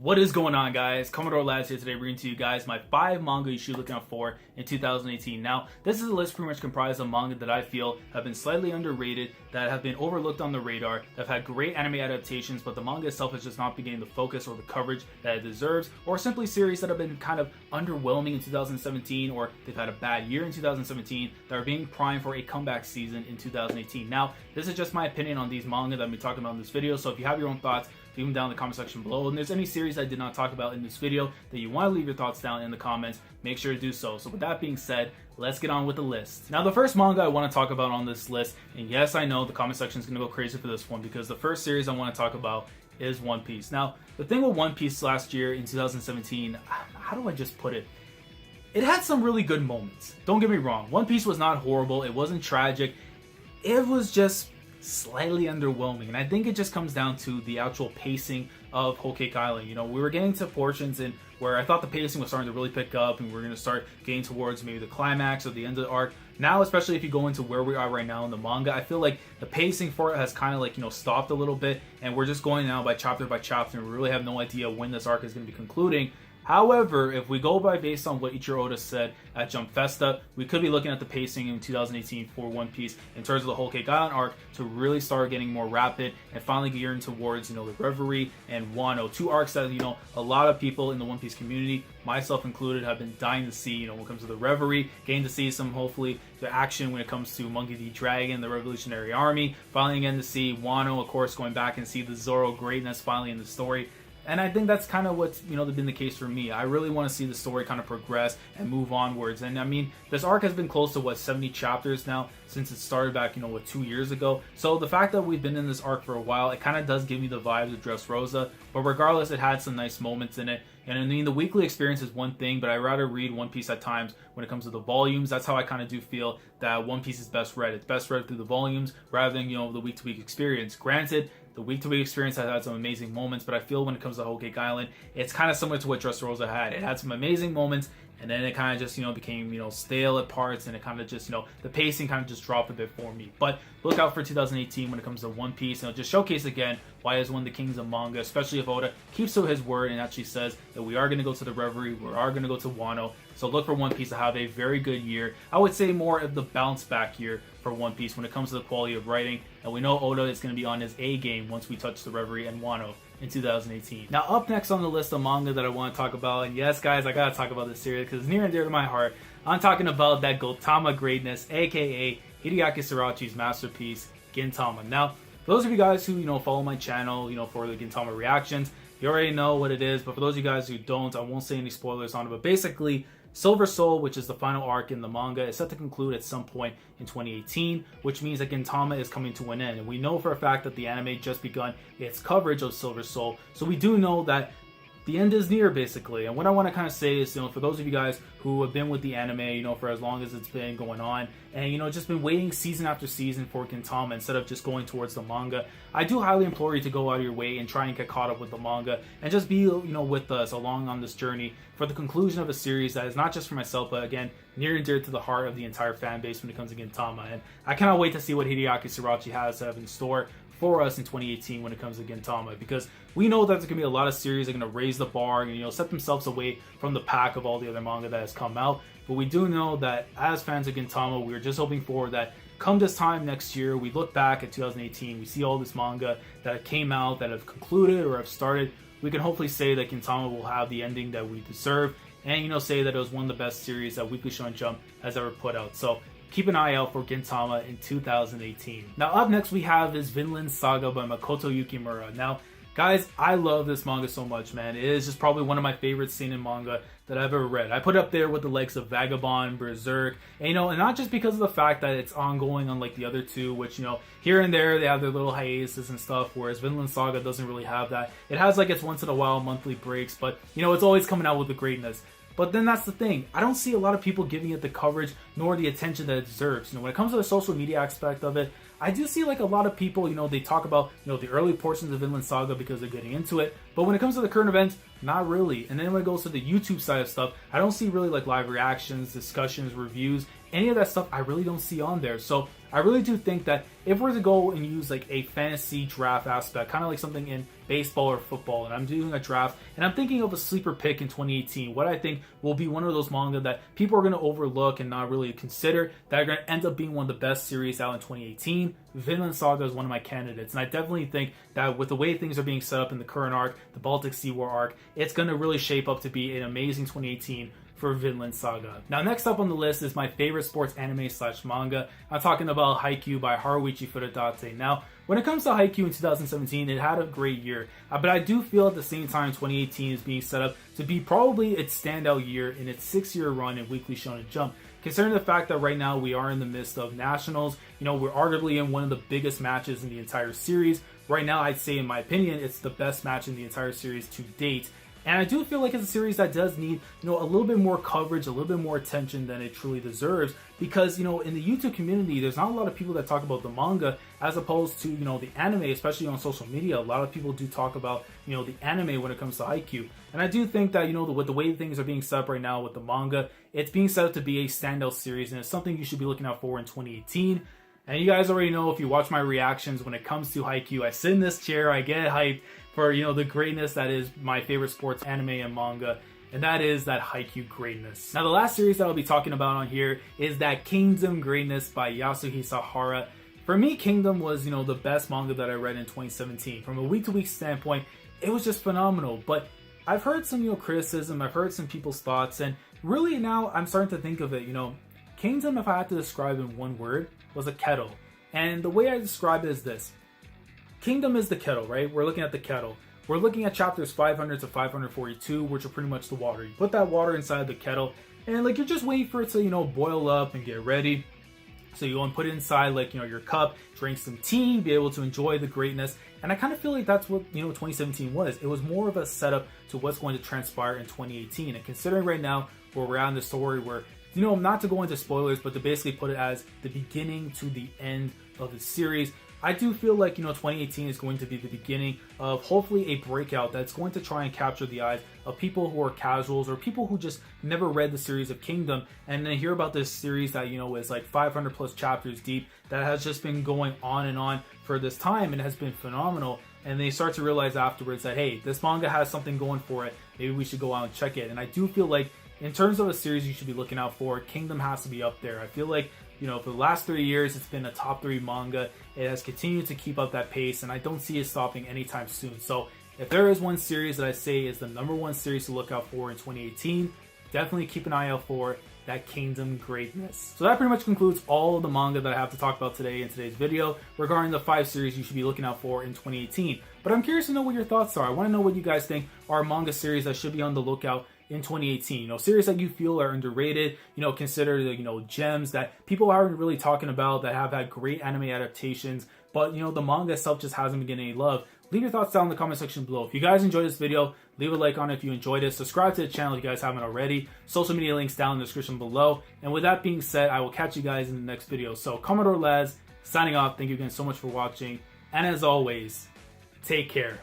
What is going on, guys? Commodore Labs here today, bringing to you guys my 5 manga you should look out for in 2018. Now, this is a list pretty much comprised of manga that I feel have been slightly underrated, that have been overlooked on the radar, that have had great anime adaptations, but the manga itself has just not been getting the focus or the coverage that it deserves, or simply series that have been kind of underwhelming in 2017, or they've had a bad year in 2017, that are being primed for a comeback season in 2018. Now, this is just my opinion on these manga that I'm talking about in this video, so if you have your own thoughts, leave them down in the comment section below. And if there's any series I did not talk about in this video that you want to leave your thoughts down in the comments, make sure to do so. So with that being said, let's get on with the list. Now, the first manga I want to talk about on this list, and yes, I know the comment section is going to go crazy for this one, because the first series I want to talk about is One Piece. Now, the thing with One Piece last year in 2017, how do I just put it? It had some really good moments. Don't get me wrong. One Piece was not horrible. It wasn't tragic. It was just slightly underwhelming, and I think it just comes down to the actual pacing of Whole Cake Island. You know, we were getting to portions in where I thought the pacing was starting to really pick up, and we were going to start getting towards maybe the climax or the end of the arc. Now, especially if you go into where we are right now in the manga, I feel like the pacing for it has kind of like, stopped a little bit, and we're just going now by chapter, and we really have no idea when this arc is going to be concluding. However, if we go based on what Ichiro Oda said at Jump Festa, we could be looking at the pacing in 2018 for One Piece in terms of the Whole Cake Island arc to really start getting more rapid and finally gearing towards, the Reverie and Wano, two arcs that, a lot of people in the One Piece community, myself included, have been dying to see, when it comes to the Reverie, getting to see some, hopefully, the action when it comes to Monkey D. Dragon, the Revolutionary Army, finally getting to see Wano, of course, going back and see the Zoro greatness finally in the story. And I think that's kind of what's, been the case for me. I really want to see the story kind of progress and move onwards. And I mean, this arc has been close to 70 chapters now since it started back, 2 years ago. So the fact that we've been in this arc for a while, it kind of does give me the vibes of Dressrosa. But regardless, it had some nice moments in it. And I mean, the weekly experience is one thing, but I rather read One Piece at times when it comes to the volumes. That's how I kind of do feel that One Piece is best read. It's best read through the volumes rather than, the week-to-week experience. Granted, the week-to-week experience has had some amazing moments, but I feel when it comes to Whole Cake Island, it's kind of similar to what Dressrosa had. It had some amazing moments, and then it kind of just, became, stale at parts, and it kind of just, the pacing kind of just dropped a bit for me. But look out for 2018 when it comes to One Piece, and it'll just showcase again why it's one of the kings of manga, especially if Oda keeps to his word and actually says that we are going to go to the Reverie, we are going to go to Wano. So look for One Piece to have a very good year. I would say more of the bounce back year for One Piece when it comes to the quality of writing. And we know Oda is going to be on his A game once we touch the Reverie and Wano in 2018. Now, up next on the list of manga that I want to talk about, and yes, guys, I gotta talk about this series because it's near and dear to my heart. I'm talking about that Gintama greatness, aka Hideaki Sirachi's masterpiece, Gintama. Now, for those of you guys who follow my channel, for the Gintama reactions, you already know what it is. But for those of you guys who don't, I won't say any spoilers on it. But basically, Silver Soul, which is the final arc in the manga, is set to conclude at some point in 2018, which means that Gintama is coming to an end. And we know for a fact that the anime just begun its coverage of Silver Soul, so we do know that the end is near, basically. And what I want to kind of say is, for those of you guys who have been with the anime, for as long as it's been going on, and, just been waiting season after season for Gintama instead of just going towards the manga, I do highly implore you to go out of your way and try and get caught up with the manga and just be, with us along on this journey for the conclusion of a series that is not just for myself, but again, near and dear to the heart of the entire fan base when it comes to Gintama. And I cannot wait to see what Hideaki Sirachi has to have in store for us in 2018 when it comes to Gintama, because we know that there's going to be a lot of series that are going to raise the bar and set themselves away from the pack of all the other manga that has come out. But we do know that as fans of Gintama, we're just hoping for that come this time next year, we look back at 2018, we see all this manga that came out, that have concluded or have started, we can hopefully say that Gintama will have the ending that we deserve, and say that it was one of the best series that Weekly Shonen Jump has ever put out. So keep an eye out for Gintama in 2018. Now, up next we have is Vinland Saga by Makoto Yukimura. Now, guys, I love this manga so much, man. It is just probably one of my favorite seinen manga that I've ever read. I put it up there with the likes of Vagabond, Berserk, and and not just because of the fact that it's ongoing unlike the other two, which, here and there they have their little hiatuses and stuff, whereas Vinland Saga doesn't really have that. It has like its once in a while monthly breaks, but, it's always coming out with the greatness. But then that's the thing. I don't see a lot of people giving it the coverage nor the attention that it deserves. When it comes to the social media aspect of it, I do see like a lot of people, they talk about, the early portions of Vinland Saga because they're getting into it. But when it comes to the current events, not really. And then when it goes to the YouTube side of stuff, I don't see really like live reactions, discussions, reviews, any of that stuff I really don't see on there. So I really do think that if we're to go and use like a fantasy draft aspect, kind of like something in baseball or football, and I'm doing a draft and I'm thinking of a sleeper pick in 2018, what I think will be one of those manga that people are going to overlook and not really consider, that are going to end up being one of the best series out in 2018, Vinland Saga is one of my candidates. And I definitely think that with the way things are being set up in the current arc, the Baltic Sea War arc, it's going to really shape up to be an amazing 2018 for Vinland Saga. Now, next up on the list is my favorite sports anime / manga. I'm talking about Haikyuu by Haruichi Furudate. Now, when it comes to Haikyuu in 2017, it had a great year, but I do feel at the same time 2018 is being set up to be probably its standout year in its 6-year run in Weekly Shonen Jump. Considering the fact that right now we are in the midst of Nationals, we're arguably in one of the biggest matches in the entire series. Right now, I'd say, in my opinion, it's the best match in the entire series to date. And I do feel like it's a series that does need, a little bit more coverage, a little bit more attention than it truly deserves. Because, in the YouTube community, there's not a lot of people that talk about the manga as opposed to, the anime, especially on social media. A lot of people do talk about, the anime when it comes to Haikyuu. And I do think that, with the way things are being set up right now with the manga, it's being set up to be a standout series, and it's something you should be looking out for in 2018. And you guys already know, if you watch my reactions when it comes to Haikyuu, I sit in this chair, I get hyped for, the greatness that is my favorite sports anime and manga, and that is that Haikyuu greatness. Now, the last series that I'll be talking about on here is that Kingdom greatness by Yasuhisa Hara. For me, Kingdom was, the best manga that I read in 2017. From a week-to-week standpoint, it was just phenomenal. But I've heard some, criticism, I've heard some people's thoughts, and really now I'm starting to think of it, Kingdom, if I had to describe in one word, was a kettle. And the way I describe it is this. Kingdom is the kettle, right? We're looking at the kettle. We're looking at chapters 500 to 542, which are pretty much the water. You put that water inside the kettle, and you're just waiting for it to, boil up and get ready. So you go and put it inside, your cup, drink some tea, be able to enjoy the greatness. And I kind of feel like that's what, 2017 was. It was more of a setup to what's going to transpire in 2018. And considering right now where we're at in the story, where, not to go into spoilers, but to basically put it as the beginning to the end of the series, I do feel like, 2018 is going to be the beginning of hopefully a breakout that's going to try and capture the eyes of people who are casuals or people who just never read the series of Kingdom, and then hear about this series that, is 500 plus chapters deep, that has just been going on and on for this time and has been phenomenal. And they start to realize afterwards that, hey, this manga has something going for it. Maybe we should go out and check it. And I do feel like, in terms of a series you should be looking out for, Kingdom has to be up there. I feel like, for the last 3 years, it's been a top 3 manga. It has continued to keep up that pace, and I don't see it stopping anytime soon. So if there is one series that I say is the #1 series to look out for in 2018, definitely keep an eye out for that Kingdom greatness. So that pretty much concludes all of the manga that I have to talk about today in today's video regarding the 5 series you should be looking out for in 2018. But I'm curious to know what your thoughts are. I want to know what you guys think are manga series that should be on the lookout in 2018, series that you feel are underrated, consider the, gems that people aren't really talking about, that have had great anime adaptations, but, the manga itself just hasn't been getting any love. Leave your thoughts down in the comment section below. If you guys enjoyed this video, leave a like on it if you enjoyed it. Subscribe to the channel if you guys haven't already. Social media links down in the description below. And with that being said, I will catch you guys in the next video. So, Commodore lads, signing off. Thank you again so much for watching. And as always, take care.